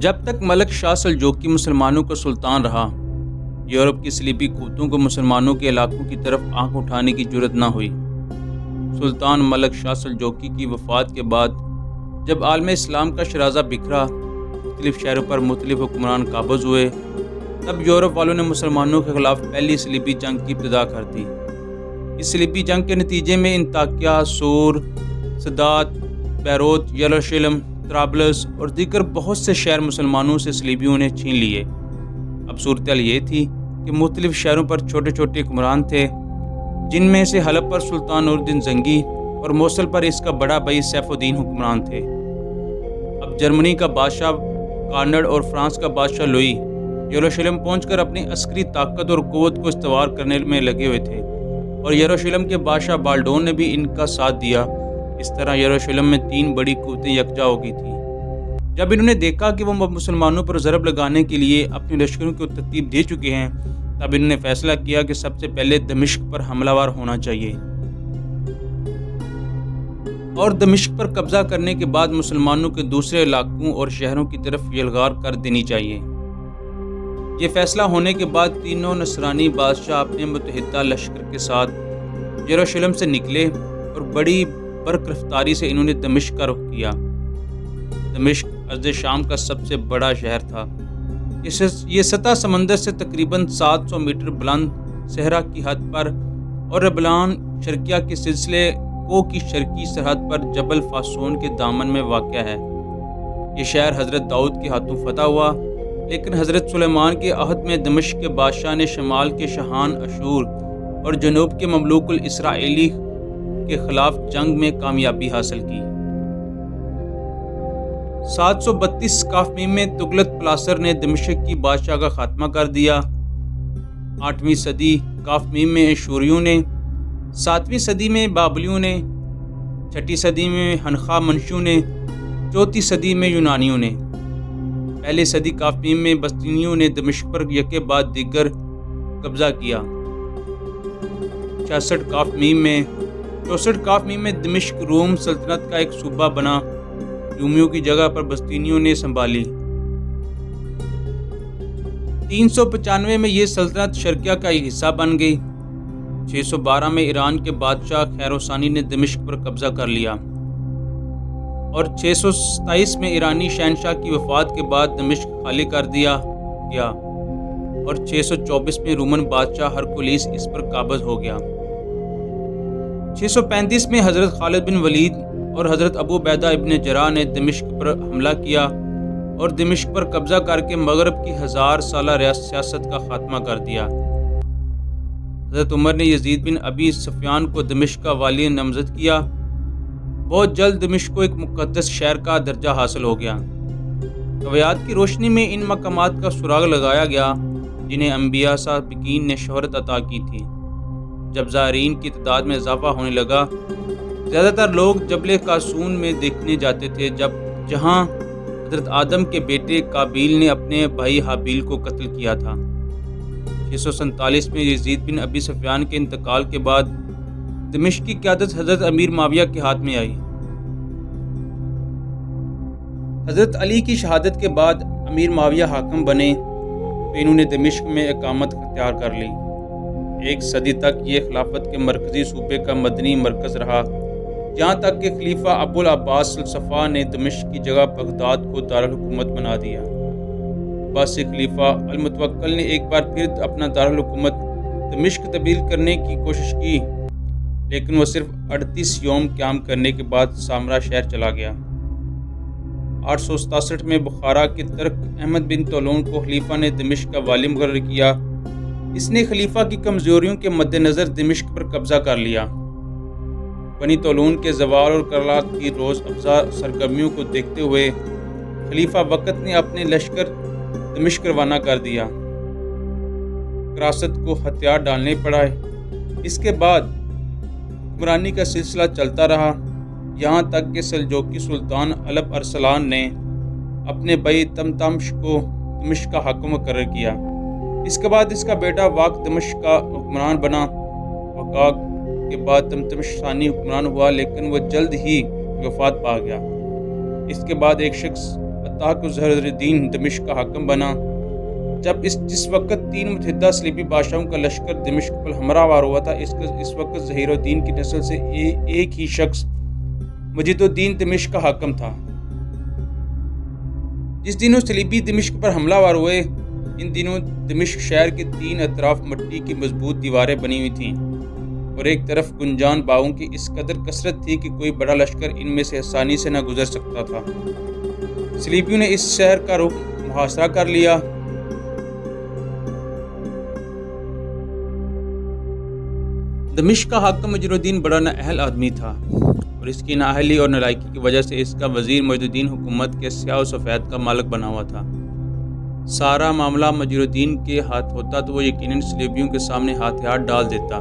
جب تک ملک شاہ سلجوقی مسلمانوں کا سلطان رہا، یورپ کی صلیبی قوتوں کو مسلمانوں کے علاقوں کی طرف آنکھ اٹھانے کی جرأت نہ ہوئی۔ سلطان ملک شاہ سلجوقی کی وفات کے بعد جب عالم اسلام کا شرازہ بکھرا، مختلف شہروں پر مختلف حکمران قابض ہوئے، تب یورپ والوں نے مسلمانوں کے خلاف پہلی صلیبی جنگ کی ابتدا کر دی۔ اس صلیبی جنگ کے نتیجے میں انطاکیہ، سور، صدات، بیروت، یروشلم، طرابلس اور دیگر بہت سے شہر مسلمانوں سے صلیبیوں نے چھین لیے۔ اب صورتحال یہ تھی کہ مختلف شہروں پر چھوٹے چھوٹے حکمران تھے، جن میں سے حلب پر سلطان نور الدین زنگی اور موصل پر اس کا بڑا بھائی سیف الدین حکمران تھے۔ اب جرمنی کا بادشاہ کارنڈ اور فرانس کا بادشاہ لوئی یروشلم پہنچ کر اپنی عسکری طاقت اور قوت کو استوار کرنے میں لگے ہوئے تھے، اور یروشلم کے بادشاہ بالڈون نے بھی ان کا ساتھ دیا۔ اس طرح یروشلم میں 3 بڑی قوتیں یکجا ہو گئی تھیں۔ جب انہوں نے دیکھا کہ وہ مسلمانوں پر ضرب لگانے کے لیے اپنے لشکروں کو ترتیب دے چکے ہیں، تب انہوں نے فیصلہ کیا کہ سب سے پہلے دمشق پر حملہ ور ہونا چاہیے، اور دمشق پر قبضہ کرنے کے بعد مسلمانوں کے دوسرے علاقوں اور شہروں کی طرف یلغار کر دینی چاہیے۔ یہ فیصلہ ہونے کے بعد تینوں نصرانی بادشاہ اپنے متحدہ لشکر کے ساتھ یروشلم سے نکلے، اور بڑی برق رفتاری سے انہوں نے دمشق کا رخ کیا۔ دمشق ارض شام کا سب سے بڑا شہر تھا۔ یہ سطح سمندر سے تقریباً 700 میٹر بلند صحرا کی حد پر، اور ربلان شرقیہ کے سلسلے کو کی شرقی سرحد پر جبل فاسون کے دامن میں واقع ہے۔ یہ شہر حضرت داؤد کے ہاتھوں فتح ہوا، لیکن حضرت سلیمان کے عہد میں دمشق کے بادشاہ نے شمال کے شاہان اشور اور جنوب کے مملوک الاسرائیلی کے خلاف جنگ میں کامیابی حاصل کی۔ 732 ء میں تغلق پلاسر نے دمشق کی بادشاہ کا خاتمہ کر دیا۔ 8ویں صدی ء میں اشوریوں نے، 7ویں صدی میں بابلیوں نے، 6ٹی صدی میں ہنخا منشوں نے، 4تھی صدی میں یونانیوں نے، پہلی صدی ء میں بسطینیوں نے دمشق پر یکے بعد دیگر قبضہ کیا۔ 64 ء میں دمشق روم سلطنت کا ایک صوبہ بنا، رومیوں کی جگہ پر بسطینیوں نے سنبھالی۔ 395 میں یہ سلطنت شرقیہ کا ایک حصہ بن گئی۔ 612 میں ایران کے بادشاہ خیروسانی نے دمشق پر قبضہ کر لیا، اور 627 میں ایرانی شہنشاہ کی وفات کے بعد دمشق خالی کر دیا گیا، اور 624 میں رومن بادشاہ ہرکولیس اس پر قابض ہو گیا۔ 635 میں حضرت خالد بن ولید اور حضرت ابو عبیدہ ابن جراح نے دمشق پر حملہ کیا، اور دمشق پر قبضہ کر کے مغرب کی 1000 سالہ سیاست کا خاتمہ کر دیا۔ حضرت عمر نے یزید بن ابی سفیان کو دمشق کا والی نامزد کیا۔ بہت جلد دمشق کو ایک مقدس شہر کا درجہ حاصل ہو گیا۔ روایات کی روشنی میں ان مقامات کا سراغ لگایا گیا جنہیں انبیاء سابقین نے شہرت عطا کی تھی۔ جب زائرین کی تعداد میں اضافہ ہونے لگا، زیادہ تر لوگ جبل قاسون میں دیکھنے جاتے تھے، جہاں حضرت آدم کے بیٹے قابیل نے اپنے بھائی حابیل کو قتل کیا تھا۔ 647 میں یزید بن ابی سفیان کے انتقال کے بعد دمشق کی قیادت حضرت امیر معاویہ کے ہاتھ میں آئی۔ حضرت علی کی شہادت کے بعد امیر معاویہ حاکم بنے تو انہوں نے دمشق میں اقامت اختیار کر لی۔ 1 صدی تک یہ خلافت کے مرکزی صوبے کا مدنی مرکز رہا، جہاں تک کہ خلیفہ ابو العباس الصفا نے دمشق کی جگہ بغداد کو دارالحکومت بنا دیا۔ عباسی خلیفہ المتوکل نے ایک بار پھر اپنا دارالحکومت دمشق تبدیل کرنے کی کوشش کی، لیکن وہ صرف 38 یوم قیام کرنے کے بعد سامرا شہر چلا گیا۔ 867 میں بخارا کے ترک احمد بن طولون کو خلیفہ نے دمشق کا والی مقرر کیا۔ اس نے خلیفہ کی کمزوریوں کے مد نظر دمشق پر قبضہ کر لیا۔ بنی طولون کے زوال اور کرالات کی روز افزا سرگرمیوں کو دیکھتے ہوئے خلیفہ وقت نے اپنے لشکر دمشق روانہ کر دیا۔ کراست کو ہتھیار ڈالنے پڑے۔ اس کے بعد حکمرانی کا سلسلہ چلتا رہا، یہاں تک کہ سلجوقی سلطان الپ ارسلان نے اپنے بھائی تمتمش کو دمشق کا حاکم مقرر کیا۔ اس کے بعد اس کا بیٹا واق دمشق کا حکمران بنا۔ وقاق کے بعد تمتمش ثانی حکمران ہوا، لیکن وہ جلد ہی وفات پا گیا۔ اس کے بعد ایک شخص تاکہ ظہر الدین دمشق کا حاکم بنا۔ جس وقت 3 متحدہ صلیبی بادشاہوں کا لشکر دمشق پر ہمراہ وار ہوا تھا، اس وقت ظہیر الدین کی نسل سے ایک ہی شخص مجید الدین دمشق کا حاکم تھا۔ جس دنوں صلیبی دمشق پر حملہ وار ہوئے، ان دنوں دمشق شہر کے 3 اطراف مٹی کی مضبوط دیواریں بنی ہوئی تھیں اور ایک طرف گنجان باغوں کی اس قدر کثرت تھی کہ کوئی بڑا لشکر ان میں سے آسانی سے نہ گزر سکتا تھا۔ صلیبیوں نے اس شہر کا رخ محاصرہ کر لیا۔ دمشق کا حاکم مجید الدین بڑا نااہل آدمی تھا اور اس کی نااہلی اور نالائکی کی وجہ سے اس کا وزیر مجید الدین حکومت کے سیاہ و سفید کا مالک بنا ہوا تھا۔ سارا معاملہ مجید الدین کے ہاتھ ہوتا تو وہ یقیناً صلیبیوں کے سامنے ہتھیار ڈال دیتا،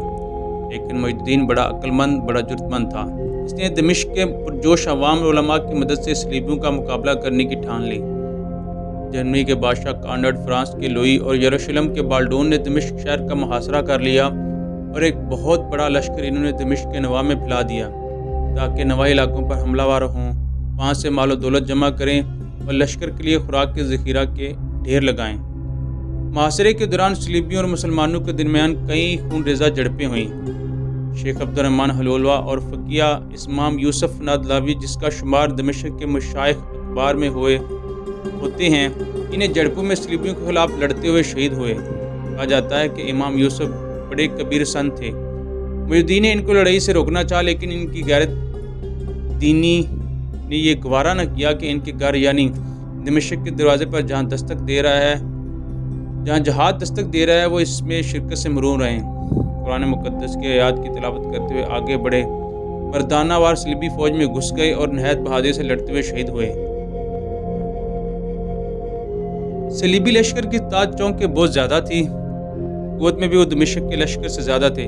لیکن مجید الدین بڑا عقل مند، بڑا جرأت مند تھا۔ اس نے دمشق کے پرجوش عوام علماء کی مدد سے صلیبیوں کا مقابلہ کرنے کی ٹھان لی۔ جرمنی کے بادشاہ کانرڈ، فرانس کے لوئی اور یروشلم کے بالڈون نے دمشق شہر کا محاصرہ کر لیا اور ایک بہت بڑا لشکر انہوں نے دمشق کے نواح میں پھیلا دیا تاکہ نواحی علاقوں پر حملہ ور ہوں، وہاں سے مال و دولت جمع کریں اور لشکر کے لیے خوراک کے ذخیرہ کے ڈھیر لگائیں۔ محاصرے کے دوران صلیبیوں اور مسلمانوں کے درمیان کئی خون ریزہ جھڑپیں ہوئیں۔ شیخ عبد الرحمن حلولوہ اور فقیہ امام یوسف نادلاوی، جس کا شمار دمشق کے مشائخ اخبار میں ہوتے ہیں، انہیں جھڑپوں میں صلیبیوں کے خلاف لڑتے ہوئے شہید ہوئے۔ کہا جاتا ہے کہ امام یوسف بڑے کبیر سن تھے۔ مجید الدین نے ان کو لڑائی سے روکنا چاہا، لیکن ان کی غیرت دینی نے یہ گوارا نہ کیا کہ ان کے گھر یعنی دمشق کے دروازے پر جہاں جہاد دستک دے رہا ہے وہ اس میں شرکت سے محروم رہیں۔ قرآن مقدس کے آیات کی تلاوت کرتے ہوئے آگے بڑھے، مردانہ وار صلیبی فوج میں گھس گئے اور نہایت بہادری سے لڑتے ہوئے شہید ہوئے۔ صلیبی لشکر کی تاج چونکہ بہت زیادہ تھی، قوت میں بھی وہ دمشق کے لشکر سے زیادہ تھے،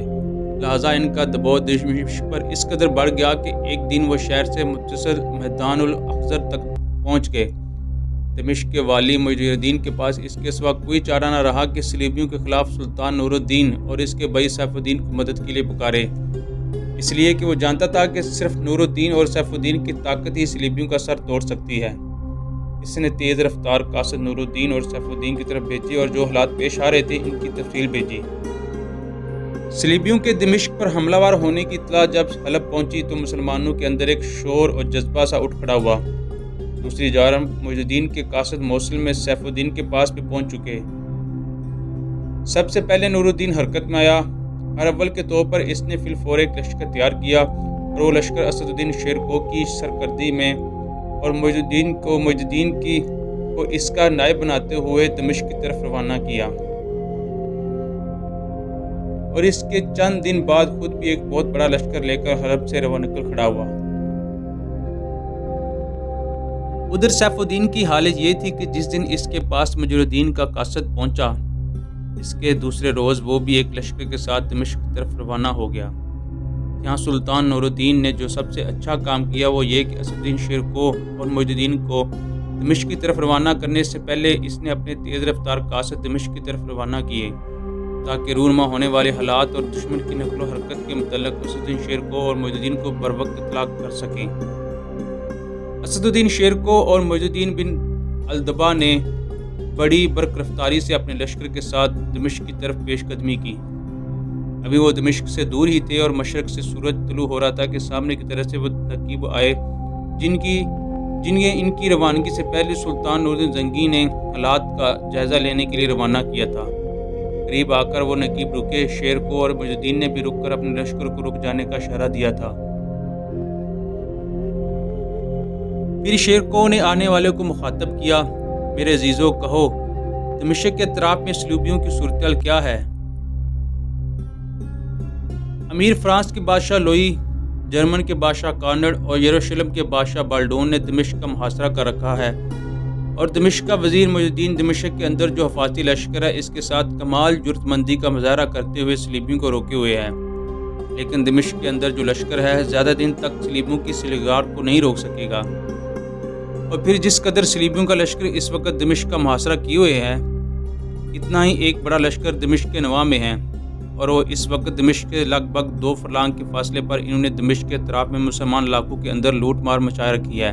لہٰذا ان کا دباؤ دمشق پر اس قدر بڑھ گیا کہ ایک دن وہ شہر سے متصل میدان الاخضر تک پہنچ گئے۔ دمشق کے والی مجید الدین کے پاس اس کے سوا کوئی چارہ نہ رہا کہ صلیبیوں کے خلاف سلطان نور الدین اور اس کے بھائی سیف الدین کو مدد کے لیے پکارے، اس لیے کہ وہ جانتا تھا کہ صرف نور الدین اور سیف الدین کی طاقت ہی صلیبیوں کا سر توڑ سکتی ہے۔ اس نے تیز رفتار قاصد نور الدین اور سیف الدین کی طرف بھیجی اور جو حالات پیش آ رہے تھے ان کی تفصیل بھیجی۔ صلیبیوں کے دمشق پر حملہ وار ہونے کی اطلاع جب حلب پہنچی تو مسلمانوں کے اندر ایک شور اور جذبہ سا اٹھ کھڑا ہوا۔ دوسری جانب مجید الدین کے قاصد موصل میں سیف الدین کے پاس بھی پہنچ چکے۔ سب سے پہلے نور الدین حرکت میں آیا۔ ہر اول کے طور پر اس نے فی الفور ایک لشکر تیار کیا اور وہ لشکر اسد الدین شیرکو کی سرکردگی میں اور مجید الدین کو اس کا نائب بناتے ہوئے دمشق کی طرف روانہ کیا، اور اس کے چند دن بعد خود بھی ایک بہت بڑا لشکر لے کر حلب سے نکل کھڑا ہوا۔ ادھر سیف الدین کی حالت یہ تھی کہ جس دن اس کے پاس مجید الدین کا قاصد پہنچا، اس کے دوسرے روز وہ بھی ایک لشکر کے ساتھ دمشق کی طرف روانہ ہو گیا۔ یہاں سلطان نور الدین نے جو سب سے اچھا کام کیا وہ یہ کہ اسد الدین شیرکو اور مجید الدین کو دمشق کی طرف روانہ کرنے سے پہلے اس نے اپنے تیز رفتار قاصد دمشق کی طرف روانہ کیے تاکہ رونما ہونے والے حالات اور دشمن کی نقل و حرکت کے متعلق اسد الدین شیرکو اور مجید الدین کو بروقت اطلاع کر سکیں۔ اسد الدین شیرکو اور مجید الدین بن الدبا نے بڑی برق رفتاری سے اپنے لشکر کے ساتھ دمشق کی طرف پیش قدمی کی۔ ابھی وہ دمشق سے دور ہی تھے اور مشرق سے سورج طلوع ہو رہا تھا کہ سامنے کی طرف سے وہ ترکیب آئے جنہیں ان کی روانگی سے پہلے سلطان نور الدین زنگی نے حالات کا جائزہ لینے کے لیے روانہ کیا تھا۔ قریب آ کر وہ نقیب رکے۔ شیرکو اور مجید الدین نے بھی رک کر اپنے لشکر کو رک جانے کا اشارہ دیا تھا۔ پھر شیرکو نے آنے والے کو مخاطب کیا، میرے عزیزو کہو، دمشق کے اطراف میں صلیبیوں کی صورتحال کیا ہے؟ امیر فرانس کے بادشاہ لوئی، جرمن کے بادشاہ کانرڈ اور یروشلم کے بادشاہ بالڈون نے دمشق کا محاصرہ کر رکھا ہے، اور دمشق کا وزیر مجید الدین دمشق کے اندر جو حفاظتی لشکر ہے اس کے ساتھ کمال جرأت مندی کا مظاہرہ کرتے ہوئے صلیبیوں کو روکے ہوئے ہے، لیکن دمشق کے اندر جو لشکر ہے زیادہ دن تک صلیبیوں کی سلگار کو نہیں روک سکے گا۔ اور پھر جس قدر صلیبیوں کا لشکر اس وقت دمشق کا محاصرہ کیے ہوئے ہے، اتنا ہی ایک بڑا لشکر دمشق کے نواح میں ہے، اور وہ اس وقت دمشق کے لگ بھگ 2 فرلانگ کے فاصلے پر انہوں نے دمشق کے اطراف میں مسلمان علاقوں کے اندر لوٹ مار مچائے رکھی ہے۔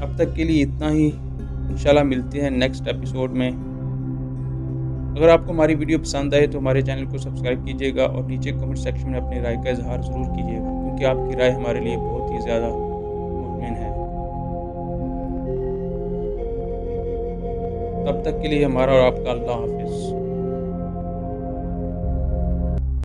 اب تک کے لیے اتنا ہی، انشاءاللہ ملتے ہیں نیکسٹ ایپیسوڈ میں۔ اگر آپ کو ہماری ویڈیو پسند آئے تو ہمارے چینل کو سبسکرائب کیجیے گا اور نیچے کمنٹ سیکشن میں اپنی رائے کا اظہار ضرور کیجیے گا، کیونکہ آپ کی رائے ہمارے لیے بہت ہی زیادہ مطمئن ہے۔ تب تک کے لیے ہمارا اور آپ کا اللہ حافظ۔